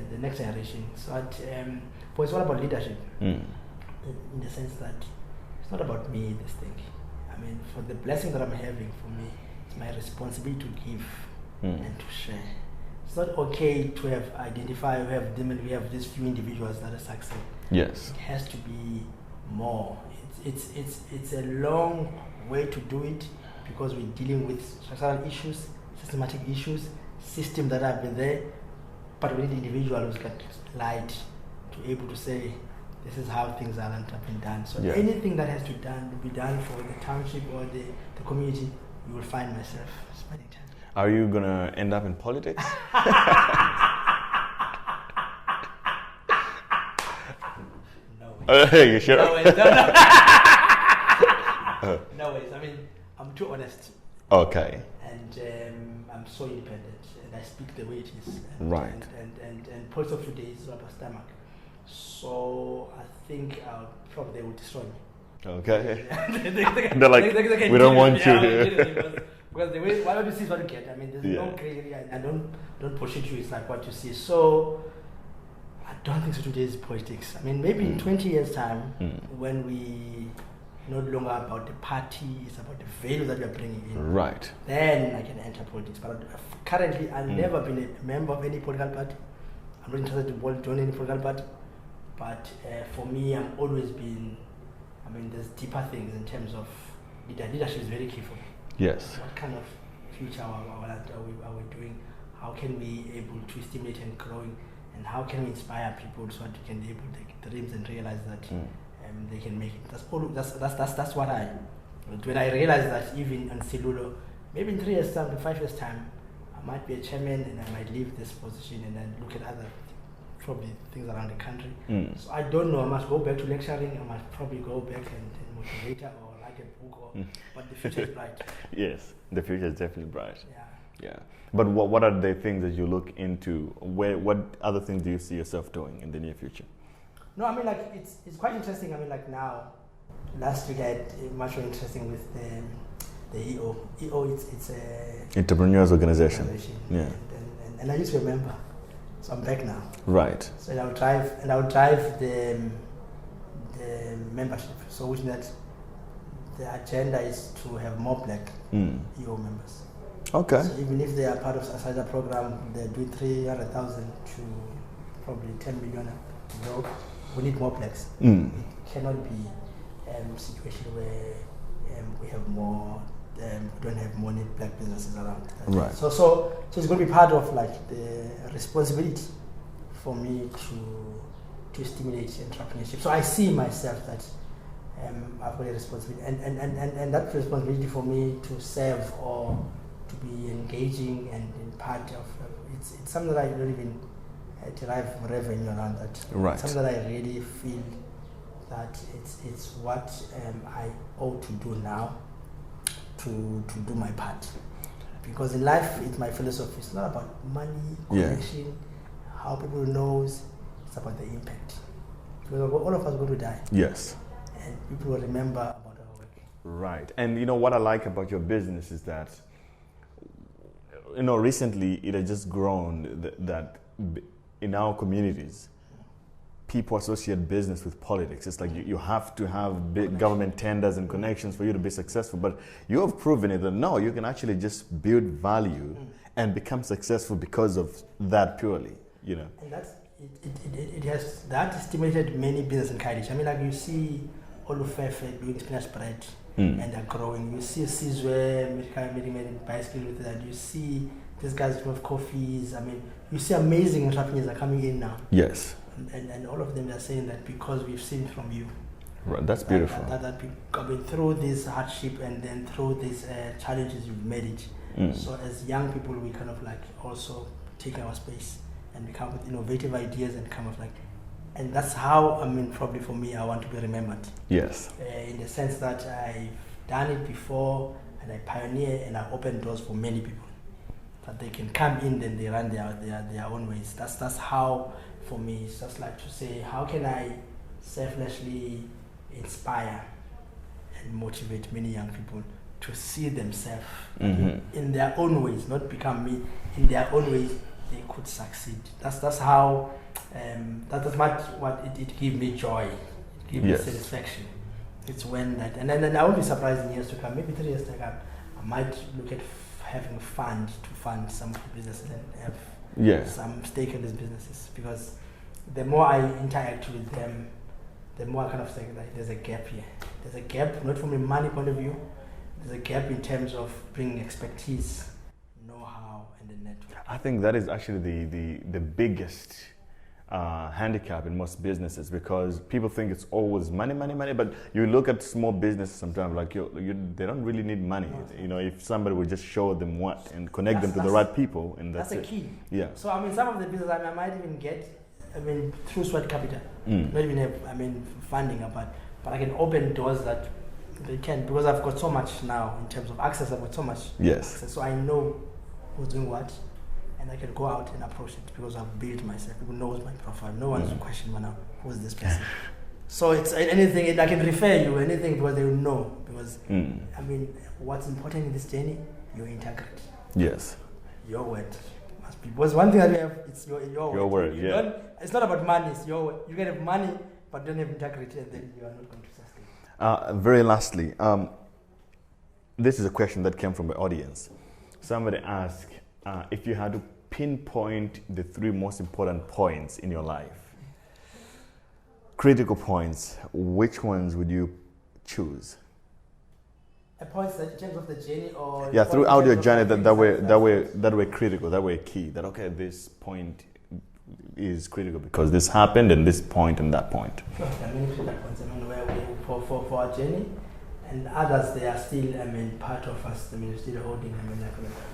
S1: The next generation. So, but it's all about leadership. In the sense that it's not about me. This thing. For the blessing that I'm having, for me, it's my responsibility to give and to share. It's not okay to have identified. We have these few individuals that are successful.
S2: Yes.
S1: It has to be more. It's a long way to do it because we're dealing with structural issues, systematic issues, systems that have been there, but we need individuals who's got light to be able to say this is how things have been done. So anything that has to be done for the township or the community, you will find myself spending time.
S2: Are you gonna end up in politics? You sure?
S1: No ways. No ways. I'm too honest.
S2: Okay.
S1: And I'm so independent, and I speak the way it is.
S2: Right.
S1: And politics of today is about stomach. So I think probably they will destroy me.
S2: Okay.
S1: They're
S2: like, we don't want you here.
S1: Because the way what you see is what you get. There's no gray area. I don't push you. It's like what you see. So I don't think so today's politics. Maybe in 20 years' time, when we no longer about the party, it's about the value that we are bringing in.
S2: Right.
S1: Then I can enter politics. But currently, I've never been a member of any political party. I'm not interested to join any political party. But for me, I've always been, there's deeper things in terms of leadership is very key for me.
S2: Yes.
S1: What kind of future are we doing? How can we able to stimulate and growing? And how can we inspire people so that they can be able to take dreams and realize that they can make it? That's what when I realized that even on Silulo, maybe in 3 years' time, in 5 years' time, I might be a chairman and I might leave this position and then look at other probably things around the country. So I don't know. I must go back to lecturing. I must probably go back and motivator or like like a book, but the future is bright.
S2: Yes, the future is definitely bright.
S1: Yeah.
S2: Yeah. But what are the things that you look into? What other things do you see yourself doing in the near future?
S1: No, I mean, like, it's quite interesting. I mean, like, now, last week I had much more interesting with the EO. EO, it's a
S2: entrepreneurs organization. Yeah.
S1: And I used to remember, so I'm back now.
S2: Right.
S1: So I would drive the membership. So which means that the agenda is to have more black EO members.
S2: Okay.
S1: So even if they are part of a program, they're doing 300,000 to probably 10 million. No, we need more blacks. It cannot be a situation where we have more, we don't have more black businesses around.
S2: Right.
S1: So it's going to be part of like the responsibility for me to stimulate entrepreneurship. So I see myself that I've got a responsibility, and that responsibility for me to serve or to be engaging and in part of it's something that I don't even derive revenue around that.
S2: Right.
S1: It's something that I really feel that it's what I ought to do now to do my part. Because in life, it's my philosophy. It's not about money, connection, how people knows. It's about the impact. Because all of us are going to die.
S2: Yes.
S1: And people will remember about our work.
S2: Right. And you know what I like about your business is that, you know, recently it has just grown that in our communities, people associate business with politics. It's like you have to have big government tenders and connections for you to be successful. But you have proven it that no, you can actually just build value and become successful because of that purely, you know.
S1: And it has stimulated many businesses in Khayelitsha. I mean, like you see Olufefe doing spinach bread and they're growing. You see Sizwe making bicycle with that. You see these guys with coffees. I mean, you see amazing entrepreneurs are coming in now.
S2: Yes.
S1: And all of them are saying that because we've seen from you.
S2: Right, that's beautiful.
S1: That through this hardship and then through these challenges you've made it. So as young people, we kind of like also take our space and come with innovative ideas and kind of like, and that's how, I mean, probably for me, I want to be remembered. Yes. In the sense that I've done it before and I pioneer and I open doors for many people. That they can come in and they run their own ways. That's how, for me, it's just like to say, how can I selflessly inspire and motivate many young people to see themselves in their own ways, not become me, in their own ways they could succeed. That's how, that's what it gives me joy, it gives me satisfaction. It's when that, and then I won't be surprised in years to come, maybe 3 years to come, I might look at having fund to fund some businesses and have some stake in these businesses, because the more I interact with them, the more I kind of think that there's a gap here. There's a gap, not from a money point of view, there's a gap in terms of bringing expertise, know-how, and the network.
S2: I think that is actually the biggest handicap in most businesses, because people think it's always money, but you look at small businesses sometimes, like they don't really need money. You know, if somebody would just show them what and connect them to the right people, and that's
S1: the key.
S2: Yeah.
S1: So I mean, some of the business I might even get, I mean, through sweat capital, not even have, I mean, funding, but I can open doors that they can, because I've got so much now in terms of access. I've got so much access, so I know who's doing what. And I can go out and approach it because I've built myself. People knows my profile. No one's question now, who's this person? So it's anything, I can refer you, anything, because they will know. Because, I mean, what's important in this journey? Your integrity.
S2: Yes.
S1: Your word must be. Because one thing that we have, it's your word.
S2: Your word,
S1: It's not about money, it's your word. You can have money, but don't have integrity, and then you are not going to sustain.
S2: Very lastly, this is a question that came from the audience. Somebody asked, if you had to pinpoint the 3 most important points in your life, critical points, which ones would you choose?
S1: Points that in terms of the journey, or
S2: throughout your journey that were critical, that were key. That okay, this point is critical because this happened, and this point and that point.
S1: Sure, there are many critical points. I mean, where for our journey. And others, they are still, I mean, part of us. I mean, still holding. I mean,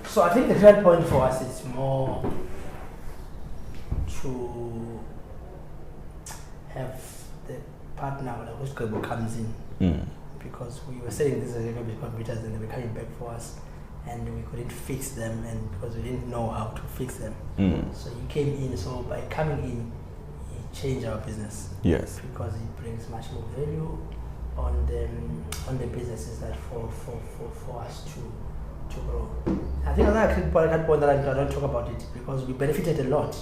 S1: so I think the third point for us is more to have the partner, which comes in, because we were selling these refurbished computers and they were coming back for us, and we couldn't fix them, and because we didn't know how to fix them. So he came in. So by coming in, he changed our business.
S2: Yes.
S1: Because he brings much more value on the businesses that for us to grow. I think another critical point that I don't talk about it because we benefited a lot.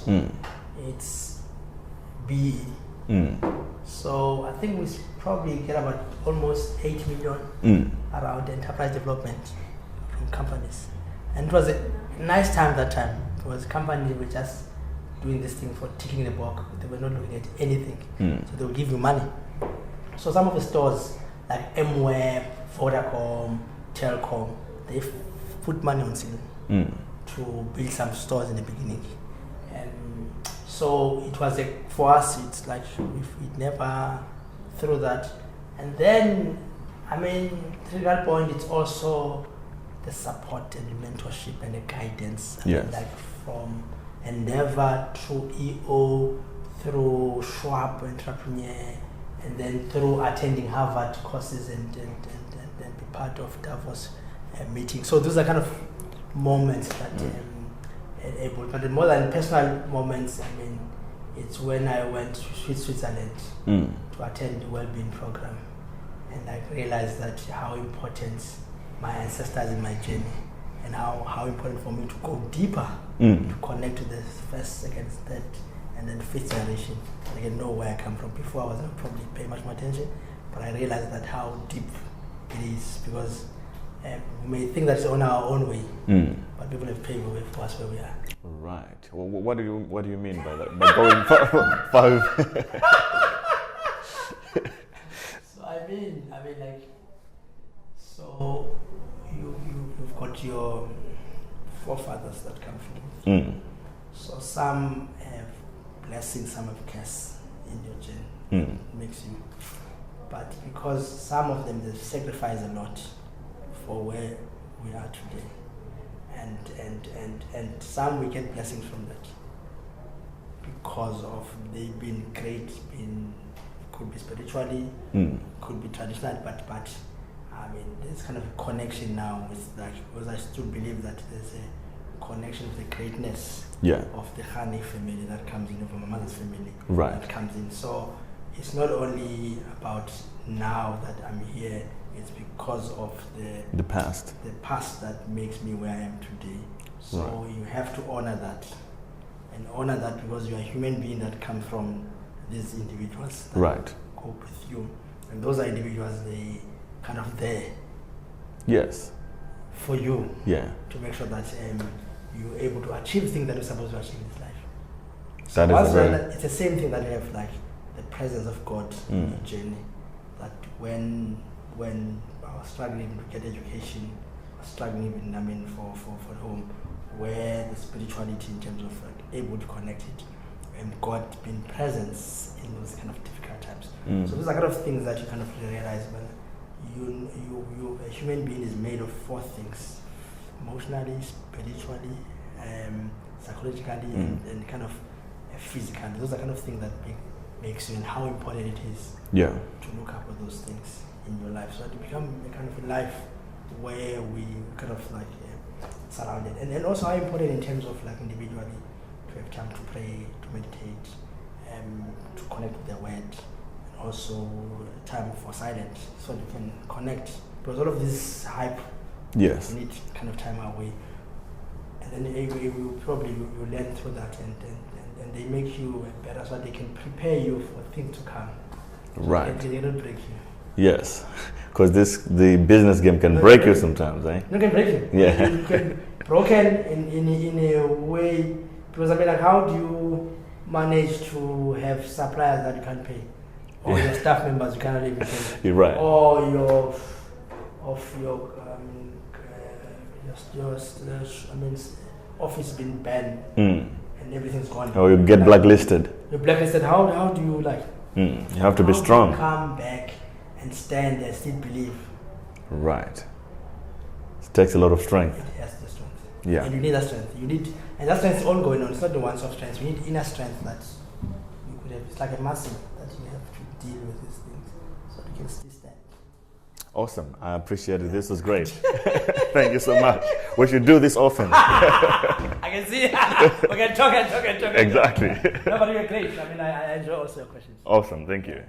S1: It's BE. So I think we probably get about almost 8 million around enterprise development from companies. And it was a nice time that time. It was companies were just doing this thing for ticking the box. They were not looking at anything. So they will give you money. So some of the stores like MWeb, Vodacom, Telcom, they put money on Silulo to build some stores in the beginning. And so it was for us, it's like we never through that. And then, I mean, the critical point, it's also the support and the mentorship and the guidance. I mean, like from Endeavor through EO, through Schwab Entrepreneur, and then through attending Harvard courses and be part of Davos meetings. So those are kind of moments that able. But more than personal moments, I mean, it's when I went to Switzerland to attend the well-being program, and I realized that how important my ancestors in my journey, and how important for me to go deeper, to connect to the first, second, third, and then fifth generation. I can know where I come from. Before I wasn't probably paying much more attention, but I realized that how deep it is, because we may think that it's on our own way, but people have paved the way for us where we are.
S2: Right. Well, what do you mean by that? By going five?
S1: So I mean like, so you've got your forefathers that come from. So some have blessings, some have curse in your gene. Makes you. But because some of them they've sacrificed a lot for where we are today, and some we get blessings from that because of they've been great, could be spiritually, could be traditional, but I mean there's kind of a connection now with like, because I still believe that there's a connection with the greatness of the Rani family that comes in, from my mother's family that comes in. So it's not only about now that I'm here, it's because of the past that makes me where I am today. So you have to honor that, and honor that because you are a human being that comes from these individuals that cope with you, and those are individuals, they kind of there for you to make sure that you're able to achieve things that you're supposed to achieve in this life. So it's the same thing that you have, like the presence of God in your journey. That when I was struggling to get education, I was struggling even for home, where the spirituality in terms of like able to connect it, and God being present in those kind of difficult times. So those are kind of things that you kind of realize when you a human being is made of 4 things: emotionally, spiritually, psychologically, and kind of physically. Those are kind of things that makes you, and how important it is to look up at those things in your life, so to become a kind of a life where we kind of like surrounded, and then also how important in terms of like individually to have time to pray, to meditate, to connect with the word, and also time for silence so you can connect, because all of this hype you need kind of time away, and then you probably learn through that, and they make you better so they can prepare you for things to come. They don't break you. Yes,
S2: because the business game can break you sometimes, eh?
S1: No, can break you.
S2: Yeah.
S1: You can broken in a way, because I mean, like, how do you manage to have suppliers that you can't pay, or your staff members you cannot even pay?
S2: You're right.
S1: Or your office been banned and everything's gone.
S2: Or you get blacklisted.
S1: You're blacklisted. How do you like?
S2: You have to be strong.
S1: You come back and stand and still believe.
S2: Right. It takes a lot of strength.
S1: It has the strength.
S2: Yeah.
S1: And you need that strength. And that strength is ongoing on. It's not the one-off strength. You need inner strength that you could have. It's like a muscle that you have to deal with these things so you can still stand.
S2: Awesome. I appreciate it. This was great. Thank you so much. We should do this often.
S1: I can see. We can talk and talk and talk.
S2: Exactly.
S1: No, but you're great. I mean, I enjoy also your questions.
S2: Awesome. Thank you.